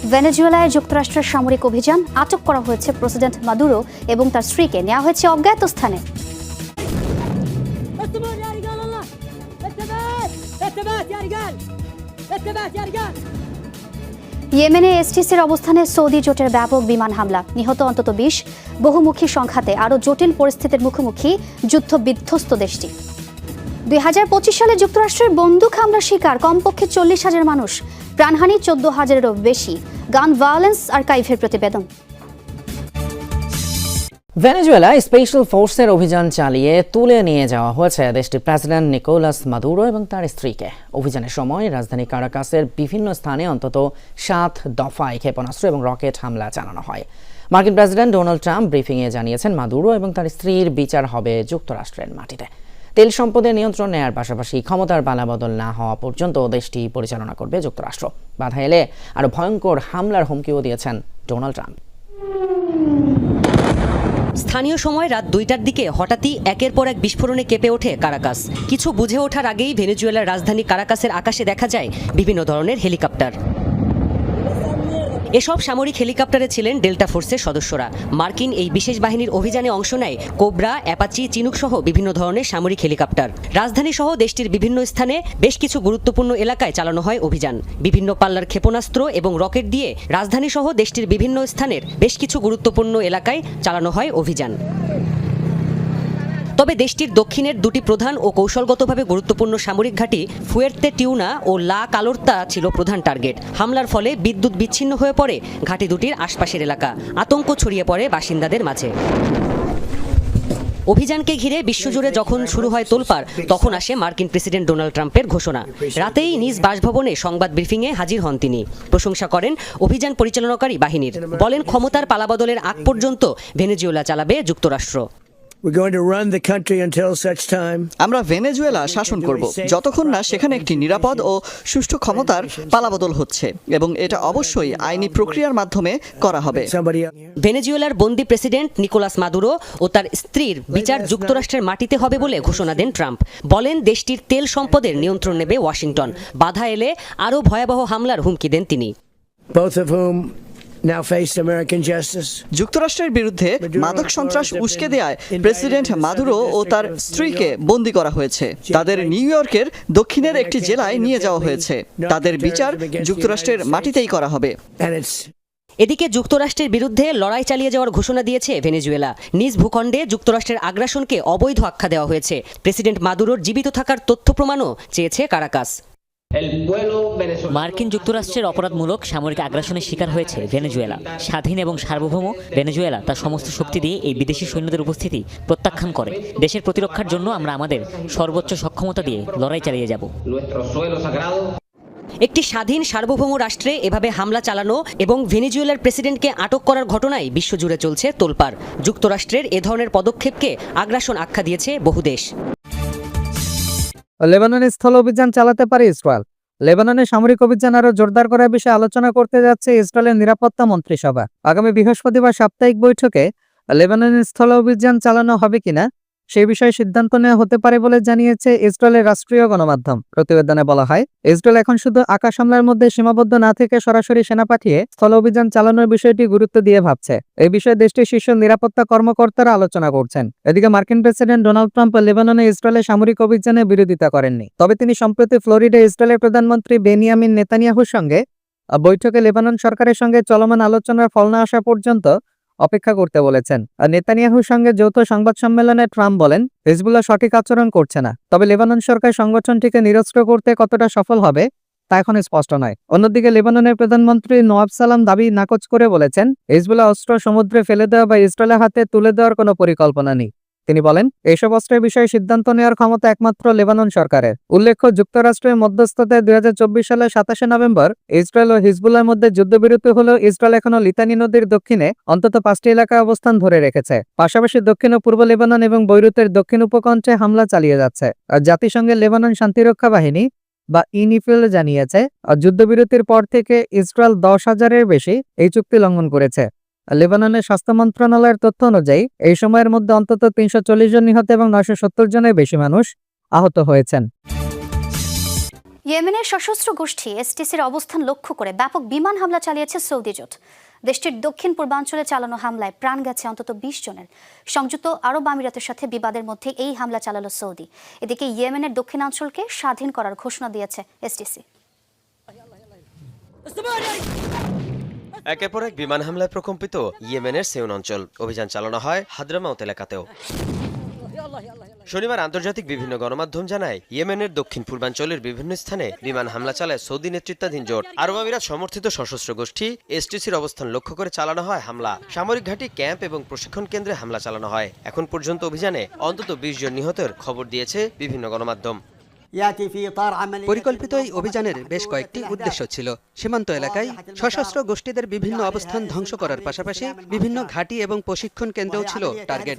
ভেনেজুয়েলায় যুক্তরাষ্ট্রের সামরিক অভিযান, আটক করা হয়েছে প্রেসিডেন্ট মাদুরো এবং তার স্ত্রীকে, নেওয়া হয়েছে অজ্ঞাত স্থানে। ইয়েমেনে এসটিসির অবস্থানে সৌদি জোটের ব্যাপক বিমান হামলা, নিহত অন্তত 20। বহুমুখী সংঘাতে আরও জটিল পরিস্থিতির মুখোমুখি যুদ্ধ বিধ্বস্ত দেশটি। 2025 সালে যুক্তরাষ্ট্রের বন্দুক হামলার শিকার কমপক্ষে 40,000 মানুষ, প্রাণহানি 14,000-এরও বেশি। গান ভায়োলেন্স আর্কাইভের প্রতিবেদন। ভেনেজুয়েলায় স্পেশাল ফোর্সের অভিযান চালিয়ে তুলে নিয়ে যাওয়া হয়েছে দেশটির প্রেসিডেন্ট নিকোলাস মাদুরো এবং তার স্ত্রীকে। অভিযানের সময় রাজধানী কারাকাসের বিভিন্ন স্থানে অন্তত 7 দফায় ক্ষেপণাস্ত্র এবং রকেট হামলা চালানো হয়। মার্কিন প্রেসিডেন্ট ডোনাল্ড ট্রাম্প ব্রিফিংয়ে জানিয়েছেন, মাদুরো এবং তার স্ত্রীর বিচার হবে যুক্তরাষ্ট্রের মাটিতে। তেল সম্পদের নিয়ন্ত্রণ নেয়ার পাশাপাশি ক্ষমতার পালাবদল না হওয়া পর্যন্ত দেশটি পরিচালনা করবে যুক্তরাষ্ট্র। বাধা এলে আরও ভয়ঙ্কর হামলার হুমকিও দিয়েছেন ডোনাল্ড ট্রাম্প। স্থানীয় সময় রাত 2টার দিকে হঠাৎই একের পর এক বিস্ফোরণে কেঁপে ওঠে কারাকাস। কিছু বুঝে ওঠার আগেই ভেনেজুয়েলার রাজধানী কারাকাসের আকাশে দেখা যায় বিভিন্ন ধরনের হেলিকপ্টার। এসব সামরিক হেলিকপ্টারে ছিলেন ডেল্টা ফোর্সের সদস্যরা। মার্কিন এই বিশেষ বাহিনীর অভিযানে অংশ নেয় কোবরা, অ্যাপাচি, চিনুক সহ বিভিন্ন ধরনের সামরিক হেলিকপ্টার। রাজধানী সহ দেশটির বিভিন্ন স্থানে বেশ কিছু গুরুত্বপূর্ণ এলাকায় চালানো হয় অভিযান। বিভিন্ন পাল্লার ক্ষেপণাস্ত্র এবং রকেট দিয়ে রাজধানী সহ দেশটির বিভিন্ন স্থানের বেশ কিছু গুরুত্বপূর্ণ এলাকায় চালানো হয় অভিযান। তবে দেশটির দক্ষিণের দুটি প্রধান ও কৌশলগতভাবে গুরুত্বপূর্ণ সামরিক ঘাঁটি ফুয়ের্তে টিউনা ও লা কালোর্তা ছিল প্রধান টার্গেট। হামলার ফলে বিদ্যুৎ বিচ্ছিন্ন হয়ে পড়ে ঘাঁটি দুটির আশপাশের এলাকা। আতঙ্ক ছড়িয়ে পড়ে বাসিন্দাদের মাঝে। অভিযানকে ঘিরে বিশ্বজুড়ে যখন শুরু হয় তোলপাড়, তখন আসে মার্কিন প্রেসিডেন্ট ডোনাল্ড ট্রাম্পের ঘোষণা। রাতেই নিজ বাসভবনে সংবাদ ব্রিফিংয়ে হাজির হন তিনি। প্রশংসা করেন অভিযান পরিচালনাকারী বাহিনীর। বলেন, ক্ষমতার পালাবদলের আগ পর্যন্ত ভেনেজুয়েলা চালাবে যুক্তরাষ্ট্র। আমরা ভেনেজুয়েলা শাসন করব যতক্ষণ না সেখানে একটি নিরাপদ ও সুষ্ঠু ক্ষমতার পালাবদল হচ্ছে, এবং এটা অবশ্যই আইনি প্রক্রিয়ার মাধ্যমে করা হবে। ভেনেজুয়েলার বন্দী প্রেসিডেন্ট নিকোলাস মাদুরো ও তার স্ত্রীর বিচার যুক্তরাষ্ট্রের মাটিতে হবে বলে ঘোষণা দেন ট্রাম্প। বলেন, দেশটির তেল সম্পদের নিয়ন্ত্রণ নেবে ওয়াশিংটন। বাধা এলে আরও ভয়াবহ হামলার হুমকি দেন তিনি। যুক্তরাষ্ট্রের বিরুদ্ধে মাদক সন্ত্রাস উস্কে দেয়ায় প্রেসিডেন্ট মাদুরো ও তার স্ত্রীকে বন্দী করা হয়েছে। তাদের নিউ ইয়র্কের দক্ষিণের একটি জেলায় নিয়ে যাওয়া হয়েছে। তাদের বিচার যুক্তরাষ্ট্রের মাটিতেই করা হবে। এদিকে যুক্তরাষ্ট্রের বিরুদ্ধে লড়াই চালিয়ে যাওয়ার ঘোষণা দিয়েছে ভেনেজুয়েলা। নিজ ভূখণ্ডে যুক্তরাষ্ট্রের আগ্রাসনকে অবৈধ আখ্যা দেওয়া হয়েছে। প্রেসিডেন্ট মাদুরোর জীবিত থাকার তথ্য প্রমাণও চেয়েছে কারাকাস। মার্কিন যুক্তরাষ্ট্রের অপরাধমূলক সামরিক আগ্রাসনের শিকার হয়েছে ভেনেজুয়েলা। স্বাধীন এবং সার্বভৌম ভেনেজুয়েলা তার সমস্ত শক্তি দিয়ে এই বিদেশি সৈন্যদের উপস্থিতি প্রত্যাখ্যান করে। দেশের প্রতিরক্ষার জন্য আমরা আমাদের সর্বোচ্চ সক্ষমতা দিয়ে লড়াই চালিয়ে যাব। একটি স্বাধীন সার্বভৌম রাষ্ট্রে এভাবে হামলা চালানো এবং ভেনেজুয়েলার প্রেসিডেন্টকে আটক করার ঘটনায় বিশ্বজুড়ে চলছে তোলপাড়। যুক্তরাষ্ট্রের এ ধরনের পদক্ষেপকে আগ্রাসন আখ্যা দিয়েছে বহু দেশ। লেবাননে স্থল অভিযান চালাতে পারে ইসরায়েল। লেবাননে সামরিক অভিযান আরো জোরদার করার বিষয়ে আলোচনা করতে যাচ্ছে ইসরায়েলের নিরাপত্তা মন্ত্রিসভা। আগামী বৃহস্পতিবার সাপ্তাহিক বৈঠকে লেবাননে স্থল অভিযান চালানো হবে কিনা সেই বিষয়ে সিদ্ধান্ত নেওয়া হতে পারে বলে জানিয়েছে ইসরায়েলের রাষ্ট্রীয় গণমাধ্যম। প্রতিবেদনে বলা হয়, ইসরায়েল এখন শুধু আকাশ হামলার মধ্যে সীমাবদ্ধ না থেকে সরাসরি সেনা পাঠিয়ে স্থল অভিযান চালানোর বিষয়টি গুরুত্ব দিয়ে ভাবছে। এই বিষয়ে দেশটির শীর্ষ নিরাপত্তা কর্মকর্তারা আলোচনা করছেন। এদিকে মার্কিন প্রেসিডেন্ট ডোনাল্ড ট্রাম্প লেবাননে ইসরায়েলের সামরিক অভিযানের বিরোধিতা করেননি। তবে তিনি সম্প্রতি ফ্লোরিডায় ইসরায়েলের প্রধানমন্ত্রী বেনিয়ামিন নেতানিয়াহুর সঙ্গে বৈঠকে লেবানন সরকারের সঙ্গে চলমান আলোচনার ফল না আসা পর্যন্ত অপেক্ষা করতে বলেছেন। আর নেতানিয়াহুর সঙ্গে যৌথ সংবাদ সম্মেলনে ট্রাম্প বলেন, হিজবুল্লাহ সঠিক আচরণ করছে না। তবে লেবানন সরকার সংগঠনটিকে নিরস্ত্র করতে কতটা সফল হবে তা এখন স্পষ্ট নয়। অন্যদিকে লেবাননের প্রধানমন্ত্রী নওয়াব সালাম দাবি নাকচ করে বলেছেন, হিজবুল্লাহ অস্ত্র সমুদ্রে ফেলে দেওয়া বা ইসরায়েলের হাতে তুলে দেওয়ার কোনো পরিকল্পনা নেই। তিনি বলেন, এইসব অস্ত্রের বিষয়ে সিদ্ধান্ত নেওয়ার ক্ষমতা একমাত্র লেবানন সরকারের। উল্লেখ্য, যুক্তরাষ্ট্রের মধ্যস্থতায় 2024 সালের 27 নভেম্বর ইসরায়েল ও হিজবুল্লাহর মধ্যে যুদ্ধবিরতি হলেও ইসরায়েল এখনো লিতানি নদীর দক্ষিণে অন্তত 5টি এলাকায় অবস্থান ধরে রেখেছে। পাশাপাশি দক্ষিণ ও পূর্ব লেবানন এবং বৈরুতের দক্ষিণ উপকণ্ঠে হামলা চালিয়ে যাচ্ছে। আর জাতিসংঘের লেবানন শান্তিরক্ষা বাহিনী বা ইউনিফিল জানিয়েছে, যুদ্ধবিরতির পর থেকে ইসরায়েল 10,000-এর বেশি এই চুক্তি লঙ্ঘন করেছে। লেবাননের স্বাস্থ্য মন্ত্রণালয়ের তথ্য অনুযায়ী এই সময়ের মধ্যে অন্তত 340 জন নিহত এবং 970 জনের বেশি মানুষ আহত হয়েছেন। ইয়েমেনের সশস্ত্র গোষ্ঠী এসটিসির অবস্থান লক্ষ্য করে ব্যাপক বিমান হামলা চালিয়েছে সৌদি জোট। দেশটির দক্ষিণ পূর্বাঞ্চলে চালানো হামলায় প্রাণ গেছে অন্তত ২০ জনের। সংযুক্ত আরব আমিরাতের সাথে বিবাদের মধ্যে এই হামলা চালালো সৌদি। এদিকে ইয়েমেনের দক্ষিণাঞ্চলকে স্বাধীন করার ঘোষণা দিয়েছে এসটিসি। একের পর এক বিমান হামলায় প্রকম্পিত ইয়েমেনের সেউন অঞ্চল। অভিযান চালানো হয় হাদ্রামাউত এলাকাতেও। শনিবার আন্তর্জাতিক বিভিন্ন গণমাধ্যম জানায়, ইয়েমেনের দক্ষিণ পূর্বাঞ্চলের বিভিন্ন স্থানে বিমান হামলা চালায় সৌদি নেতৃত্বাধীন জোট। আরব আমিরাত সমর্থিত সশস্ত্র গোষ্ঠী এসটিসির অবস্থান লক্ষ্য করে চালানো হয় হামলা। সামরিক ঘাঁটি, ক্যাম্প এবং প্রশিক্ষণ কেন্দ্রে হামলা চালানো হয়। এখন পর্যন্ত অভিযানে অন্তত ২০ জন নিহতের খবর দিয়েছে বিভিন্ন গণমাধ্যম। পরিকল্পিত এই অভিযানের বেশ কয়েকটি উদ্দেশ্য ছিল। সীমান্ত এলাকায় সশস্ত্র গোষ্ঠীদের বিভিন্ন অবস্থান ধ্বংস করার পাশাপাশি বিভিন্ন ঘাঁটি এবং প্রশিক্ষণ কেন্দ্রও ছিল টার্গেট।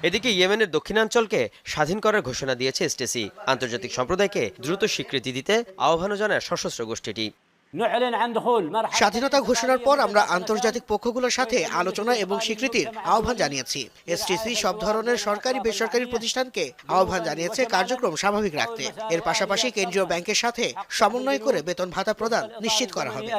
এদিকে ইয়েমেনের দক্ষিণাঞ্চলকে স্বাধীন করার ঘোষণা দিয়েছে এসটিসি। আন্তর্জাতিক সম্প্রদায়কে দ্রুত স্বীকৃতি দিতে আহ্বানও জানায় সশস্ত্র গোষ্ঠীটি। স্বাধীনতা ঘোষণার পর আমরা আন্তর্জাতিক পক্ষগুলোর সাথে আলোচনা এবং স্বীকৃতির আহ্বান জানিয়েছি। এসটিসি সব ধরনের সরকারি বেসরকারি প্রতিষ্ঠানকে আহ্বান জানিয়েছে কার্যক্রম স্বাভাবিক রাখতে। এর পাশাপাশি কেন্দ্রীয় ব্যাংকের সাথে সমন্বয় করে বেতন ভাতা প্রদান নিশ্চিত করা হবে।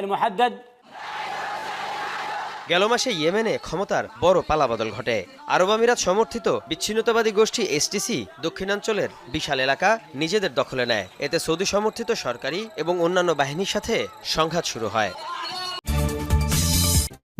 গেল মাসে ইয়েমেনে ক্ষমতার বড় পালাবদল ঘটে। আরব আমিরাত সমর্থিত বিচ্ছিন্নতাবাদী গোষ্ঠী এসটিসি দক্ষিণাঞ্চলের বিশাল এলাকা নিজেদের দখলে নেয়। এতে সৌদি সমর্থিত সরকারি এবং অন্যান্য বাহিনীর সাথে সংঘাত শুরু হয়।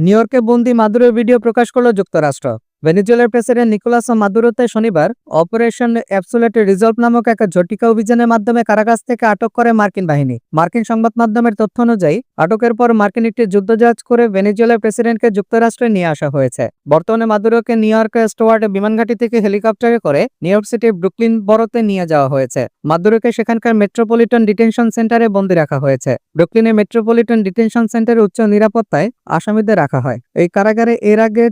নিউ ইয়র্কে বন্দি মাদুরোর ভিডিও প্রকাশ করল যুক্তরাষ্ট্র। ভেনেজুয়েলার প্রেসিডেন্ট নিকোলাস মাদুরোতে শনিবার অপারেশন অ্যাবসোলিউট রিজলভ নামক এক ঝটিকা অভিযানের মাধ্যমে কারাগার থেকে আটক করে মার্কিন বাহিনী। মার্কিন সংবাদ মাধ্যমের তথ্য অনুযায়ী আটকের পর মার্কিন একটি যুদ্ধজাহাজ করে ভেনেজুয়েলার প্রেসিডেন্টকে যুক্তরাষ্ট্রে নিয়ে আসা হয়েছে। বর্তমানে মাদুরোকে নিউ ইয়র্কের স্টুয়ার্ট বিমানঘাঁটি থেকে হেলিকপ্টারে করে নিউ ইয়র্ক সিটির ব্রুকলিন বরোতে নিয়ে যাওয়া হয়েছে। মাদুরোকে সেখানকার মেট্রোপলিটন ডিটেনশন সেন্টারে বন্দী রাখা হয়েছে। ব্রুকলিনের মেট্রোপলিটন ডিটেনশন সেন্টারে উচ্চ নিরাপত্তায় আসামিদের রাখা হয়। এই কারাগারে এর আগে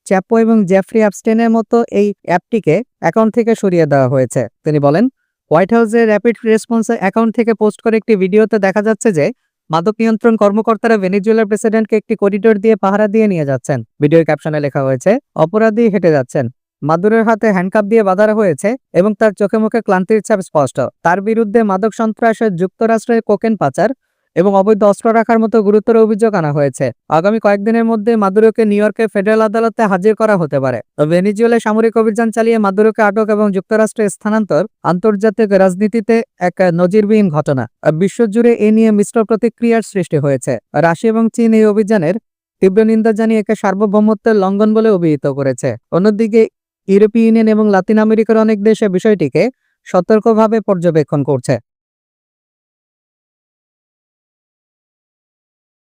চ্যাপো এবং জেফ্রি অ্যাপস্টেনের মতো এই অ্যাপটিকে অ্যাকাউন্ট থেকে সরিয়ে দেওয়া হয়েছে। তিনি বলেন, হোয়াইট হাউসের র্যাপিড রেসপন্স অ্যাকাউন্ট থেকে পোস্ট করে একটি ভিডিওতে দেখা যাচ্ছে যে মাদক নিয়ন্ত্রণ কর্মকর্তারা ভেনেজুয়েলার প্রেসিডেন্টকে একটি করিডোর দিয়ে পাহারা দিয়ে নিয়ে যাচ্ছেন। ভিডিওর ক্যাপশনে লেখা হয়েছে, অপরাধী হেঁটে যাচ্ছেন। মাদুরোর হাতে হ্যান্ডকাপ দিয়ে বাঁধা হয়েছে এবং তার চোখে মুখে ক্লান্তির ছাপ স্পষ্ট। তার বিরুদ্ধে মাদক সন্ত্রাসের, যুক্তরাষ্ট্রের কোকেন পাচার এবং অবৈধ অস্ত্র রাখার মতো গুরুতর অভিযোগ আনা হয়েছে। আগামী কয়েকদিনের মধ্যে মাদুরোকে নিউ ইয়র্কের ফেডারেল আদালতে হাজির করা হতে পারে। ভেনেজুয়েলায় সামরিক অভিযান চালিয়ে মাদুরোকে আটক এবং যুক্তরাষ্ট্রে স্থানান্তর আন্তর্জাতিক রাজনীতিতে এক নজিরবিহীন ঘটনা। বিশ্বজুড়ে এ নিয়ে মিশ্র প্রতিক্রিয়ার সৃষ্টি হয়েছে। রাশিয়া এবং চীন এই অভিযানের তীব্র নিন্দা জানিয়ে একে সার্বভৌমত্বের লঙ্ঘন বলে অভিহিত করেছে। অন্যদিকে ইউরোপীয় ইউনিয়ন এবং লাতিন আমেরিকার অনেক দেশে বিষয়টিকে সতর্কভাবে পর্যবেক্ষণ করছে।